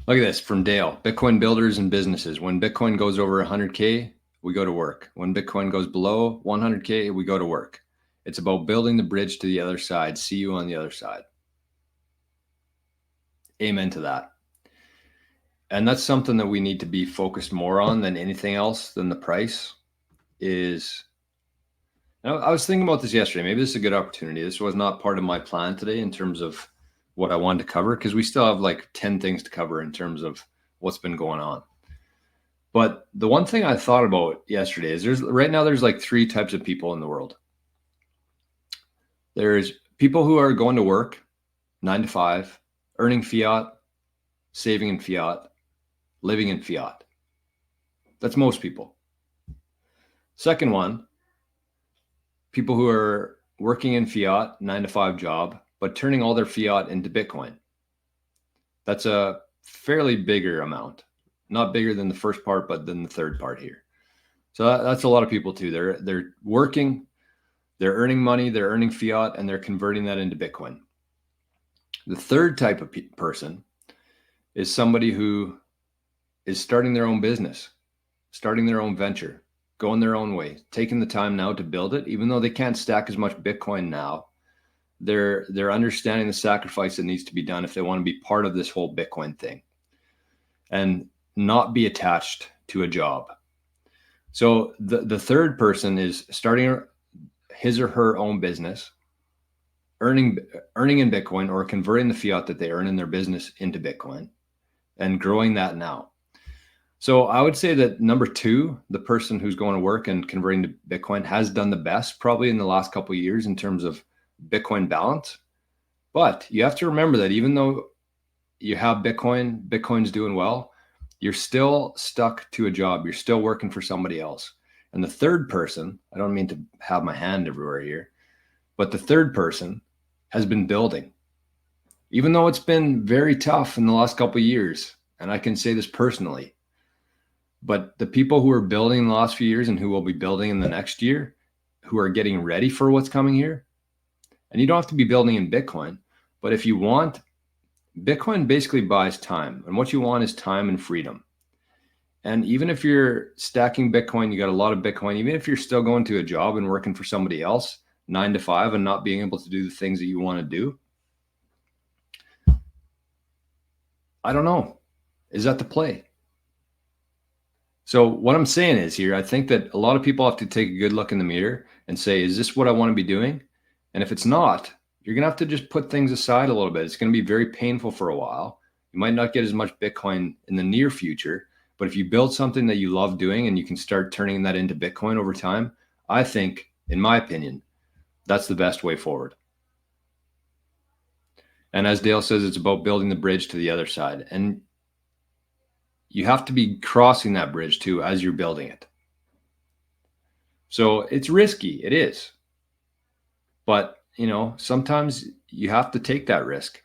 Look at this from Dale. Bitcoin builders and businesses. When Bitcoin goes over 100K, we go to work. When Bitcoin goes below 100K, we go to work. It's about building the bridge to the other side. See you on the other side. Amen to that. And that's something that we need to be focused more on than anything else than the price is. I was thinking about this yesterday. Maybe this is a good opportunity. This was not part of my plan today in terms of what I wanted to cover, because we still have like 10 things to cover in terms of what's been going on. But the one thing I thought about yesterday is there's like 3 types of people in the world. There's people who are going to work 9 to 5, earning fiat, saving in fiat, living in fiat. That's most people. Second one, people who are working in fiat, 9 to 5 job, but turning all their fiat into Bitcoin. That's a fairly bigger amount, not bigger than the first part, but than the third part here. So that's a lot of people too. They're working, they're earning money, they're earning fiat, and they're converting that into Bitcoin. The third type of person is somebody who is starting their own business, starting their own venture, going their own way, taking the time now to build it. Even though they can't stack as much Bitcoin now, they're understanding the sacrifice that needs to be done if they want to be part of this whole Bitcoin thing and not be attached to a job. So the third person is starting his or her own business, earning in Bitcoin or converting the fiat that they earn in their business into Bitcoin and growing that now. So I would say that number 2, the person who's going to work and converting to Bitcoin, has done the best probably in the last couple of years in terms of Bitcoin balance. But you have to remember that even though you have Bitcoin's doing well, you're still stuck to a job. You're still working for somebody else. And the third person, I don't mean to have my hand everywhere here, but the third person has been building. Even though it's been very tough in the last couple of years, and I can say this personally, but the people who are building in the last few years and who will be building in the next year, who are getting ready for what's coming here, and you don't have to be building in Bitcoin, but if you want, Bitcoin basically buys time. And what you want is time and freedom. And even if you're stacking Bitcoin, you got a lot of Bitcoin, even if you're still going to a job and working for somebody else, 9 to 5, and not being able to do the things that you want to do, I don't know. Is that the play? So what I'm saying is here, I think that a lot of people have to take a good look in the mirror and say, is this what I want to be doing? And if it's not, you're going to have to just put things aside a little bit. It's going to be very painful for a while. You might not get as much Bitcoin in the near future, but if you build something that you love doing and you can start turning that into Bitcoin over time, I think, in my opinion, that's the best way forward. And as Dale says, it's about building the bridge to the other side. And you have to be crossing that bridge too as you're building it. So it's risky. It is. But, sometimes you have to take that risk.